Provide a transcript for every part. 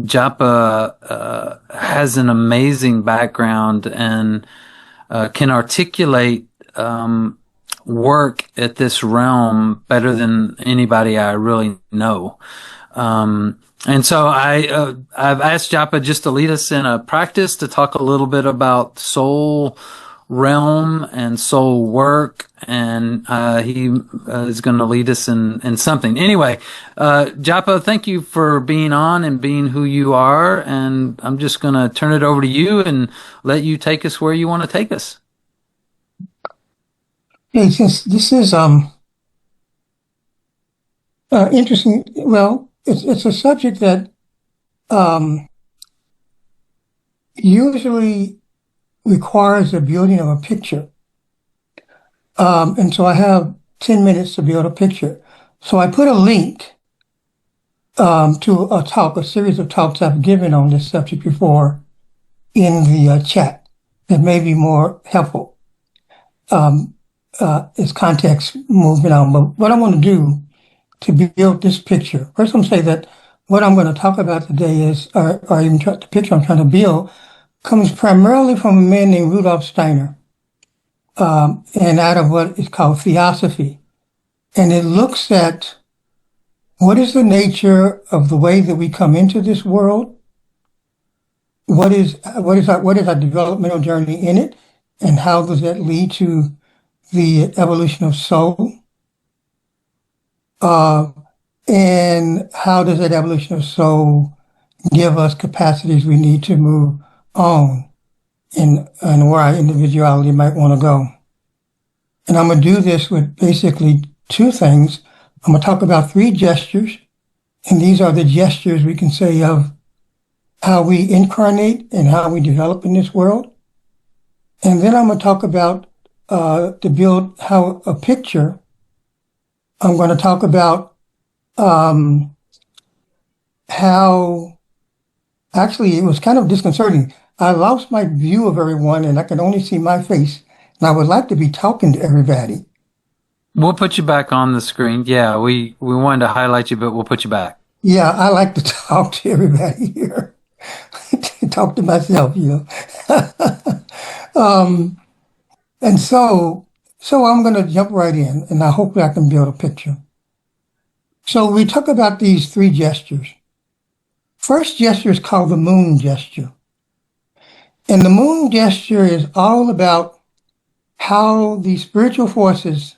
Japa has an amazing background and can articulate work at this realm better than anybody I really know. And so I've asked Japa just to lead us in a practice to talk a little bit about soul realm and soul work, and he is going to lead us in something. Anyway, Japa, thank you for being on and being who you are, and I'm just going to turn it over to you and let you take us where you want to take us. Hey, since this is interesting, well, it's a subject that usually requires the building of a picture. And so I have 10 minutes to build a picture. So I put a link to a series of talks I've given on this subject before in the chat that may be more helpful as context moving on. But what I want to do to build this picture, first I'm going to say that what I'm going to talk about today is, or even the picture I'm trying to build, comes primarily from a man named Rudolf Steiner, and out of what is called theosophy. And it looks at what is the nature of the way that we come into this world, what is our developmental journey in it, and how does that lead to the evolution of soul, and how does that evolution of soul give us capacities we need to move on and where our individuality might want to go. And I'm going to do this with basically two things. I'm going to talk about three gestures, and these are the gestures we can say of how we incarnate and how we develop in this world. And then I'm going to talk about to build how a picture. I'm going to talk about how actually it was kind of disconcerting. I lost my view of everyone and I could only see my face, and I would like to be talking to everybody. We'll put you back on the screen. Yeah, we wanted to highlight you, but we'll put you back. Yeah, I like to talk to everybody here. Talk to myself, you know. And so I'm going to jump right in, and I hope I can build a picture. So we talk about these three gestures. First gesture is called the moon gesture. And the moon gesture is all about how the spiritual forces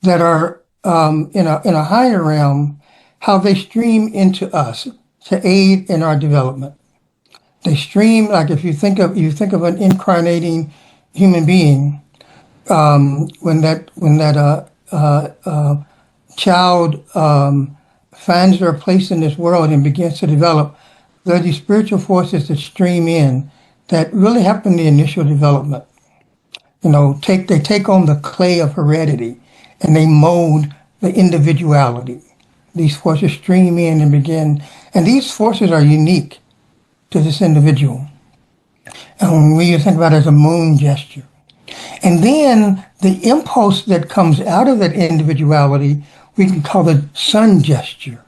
that are in a higher realm, how they stream into us to aid in our development. They stream, like if you think of an incarnating human being, when that child finds their place in this world and begins to develop, there are these spiritual forces that stream in that really happen in the initial development. You know, they take on the clay of heredity and they mold the individuality. These forces stream in and begin, and these forces are unique to this individual. And we think about it as a moon gesture. And then the impulse that comes out of that individuality, we can call the sun gesture.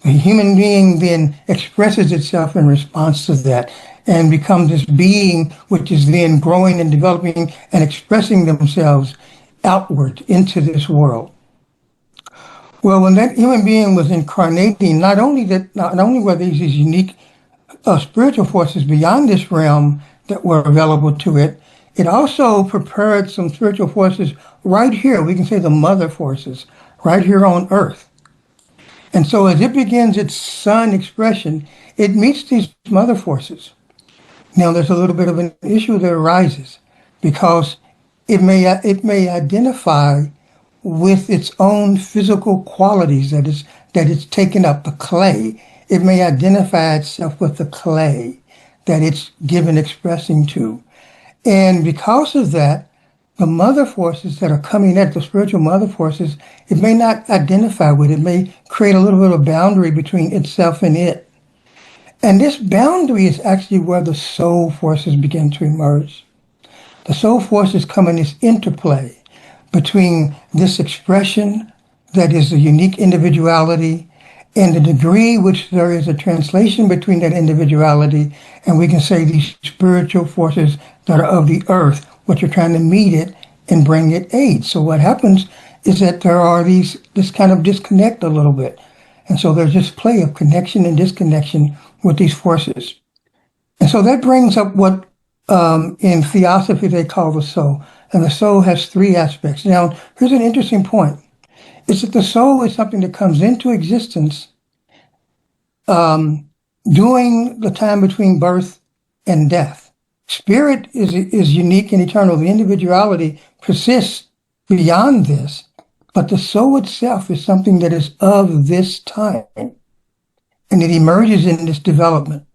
The human being then expresses itself in response to that and becomes this being which is then growing and developing and expressing themselves outward into this world. Well, when that human being was incarnating, not only were these unique spiritual forces beyond this realm that were available to it, it also prepared some spiritual forces right here. We can say the mother forces right here on Earth. And so as it begins its sun expression, it meets these mother forces. Now there's a little bit of an issue that arises because it may identify with its own physical qualities that it's taken up, the clay. It may identify itself with the clay that it's given expressing to. And because of that, the mother forces that are coming at the spiritual mother forces, it may not identify with. It may create a little bit of boundary between itself and it. And this boundary is actually where the soul forces begin to emerge. The soul forces come in this interplay between this expression that is a unique individuality in the degree which there is a translation between that individuality and we can say these spiritual forces that are of the earth, which are trying to meet it and bring it aid. So what happens is that there are this kind of disconnect a little bit. And so there's this play of connection and disconnection with these forces. And so that brings up what in theosophy they call the soul. And the soul has three aspects. Now, here's an interesting point. It's that the soul is something that comes into existence during the time between birth and death. Spirit is unique and eternal. The individuality persists beyond this, but the soul itself is something that is of this time, and it emerges in this development.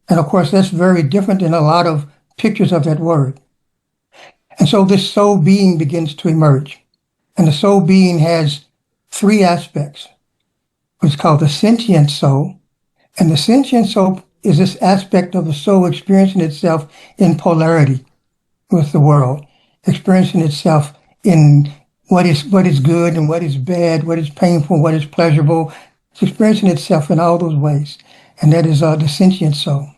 And of course, that's very different than a lot of pictures of that word. And so this soul being begins to emerge. And the soul being has three aspects. It's called the sentient soul. And the sentient soul is this aspect of the soul experiencing itself in polarity with the world, experiencing itself in what is good and what is bad, what is painful, what is pleasurable. It's experiencing itself in all those ways. And that is the sentient soul.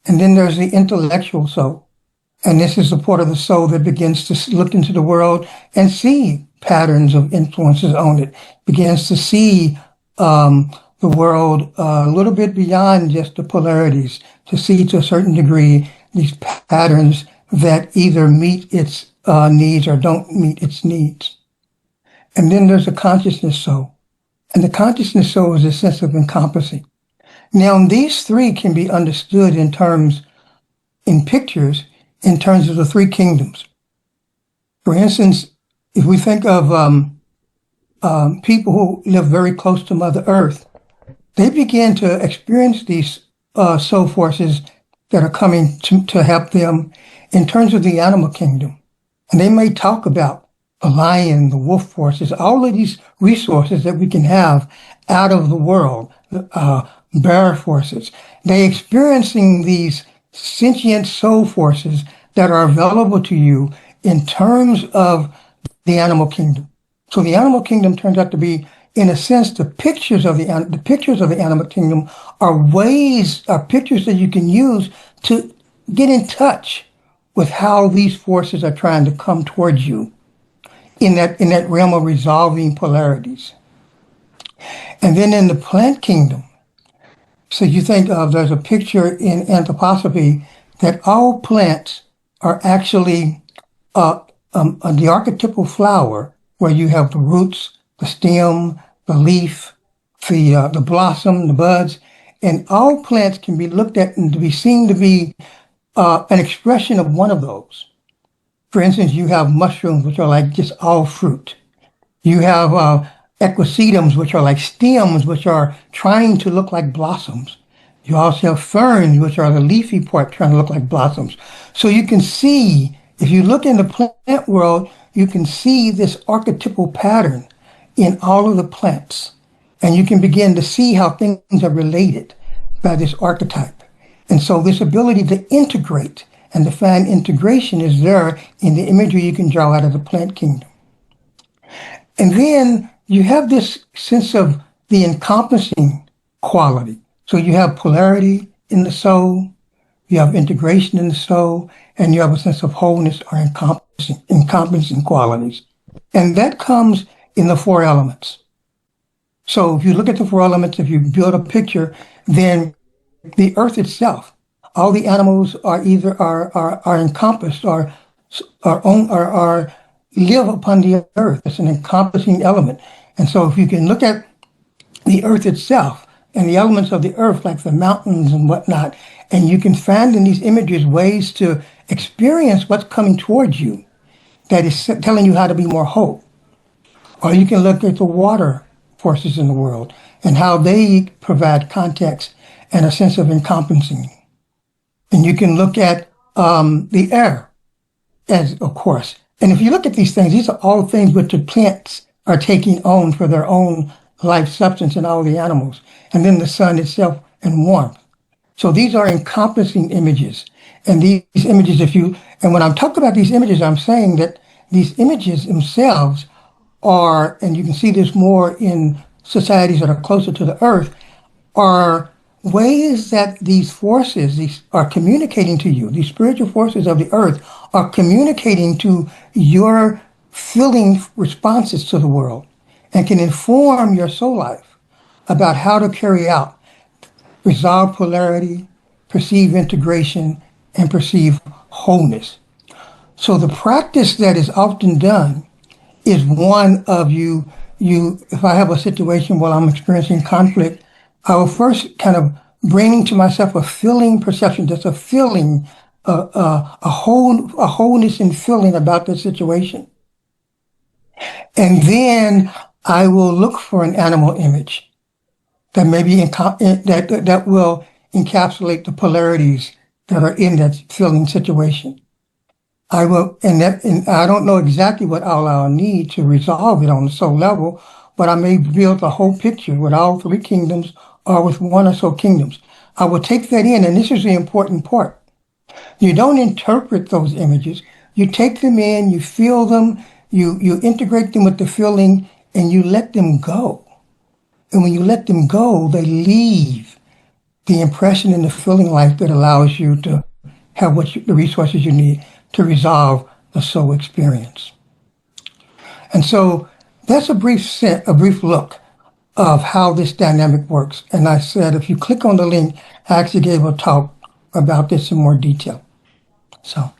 And then there's the intellectual soul. And this is the part of the soul that begins to look into the world and see patterns of influences on it, begins to see the world a little bit beyond just the polarities, to see to a certain degree these patterns that either meet its needs or don't meet its needs. And then there's the consciousness soul. And the consciousness soul is a sense of encompassing. Now, these three can be understood in pictures, in terms of the three kingdoms. For instance, if we think of people who live very close to Mother Earth, they begin to experience these soul forces that are coming to help them in terms of the animal kingdom. And they may talk about the lion, the wolf forces, all of these resources that we can have out of the world, bear forces. They're experiencing these sentient soul forces that are available to you in terms of the animal kingdom. So the animal kingdom turns out to be, in a sense, the pictures of the animal kingdom are pictures that you can use to get in touch with how these forces are trying to come towards you in that realm of resolving polarities. And then in the plant kingdom, so you think of, there's a picture in anthroposophy that all plants are actually the archetypal flower, where you have the roots, the stem, the leaf, the blossom, the buds, and all plants can be looked at and to be seen to be an expression of one of those. For instance, you have mushrooms, which are like just all fruit. You have equisetums, which are like stems, which are trying to look like blossoms. You also have ferns, which are the leafy part trying to look like blossoms. So you can see, if you look in the plant world, you can see this archetypal pattern in all of the plants. And you can begin to see how things are related by this archetype. And so this ability to integrate and to find integration is there in the imagery you can draw out of the plant kingdom. And then you have this sense of the encompassing quality. So you have polarity in the soul, you have integration in the soul, and you have a sense of wholeness or encompassing qualities. And that comes in the four elements. So if you look at the four elements, if you build a picture, then the earth itself, all the animals are either are encompassed or live upon the earth. It's an encompassing element. And so if you can look at the earth itself and the elements of the earth, like the mountains and whatnot, and you can find in these images ways to experience what's coming towards you that is telling you how to be more whole. Or you can look at the water forces in the world and how they provide context and a sense of encompassing. And you can look at the air, as of course. And if you look at these things, these are all things which the plants are taking on for their own life substance and all the animals. And then the sun itself and warmth. So these are encompassing images. And these images, and when I'm talking about these images, I'm saying that these images themselves are, and you can see this more in societies that are closer to the earth are ways that these forces these are communicating to you. These spiritual forces of the earth are communicating to your feeling responses to the world and can inform your soul life about how to carry out, resolve polarity, perceive integration, and perceive wholeness. So the practice that is often done is one of if I have a situation where I'm experiencing conflict, I will first kind of bring to myself a feeling perception, just a feeling, a wholeness and feeling about the situation. And then I will look for an animal image that maybe that will encapsulate the polarities that are in that feeling situation. I will, and I don't know exactly what all I'll need to resolve it on the soul level, but I may build a whole picture with all three kingdoms or with one or so kingdoms. I will take that in, and this is the important part. You don't interpret those images. You take them in, you feel them, you integrate them with the feeling, and you let them go. And when you let them go, they leave the impression in the feeling life that allows you to have the resources you need to resolve the soul experience. And so that's a brief look of how this dynamic works. And I said, if you click on the link, I actually gave a talk about this in more detail. So.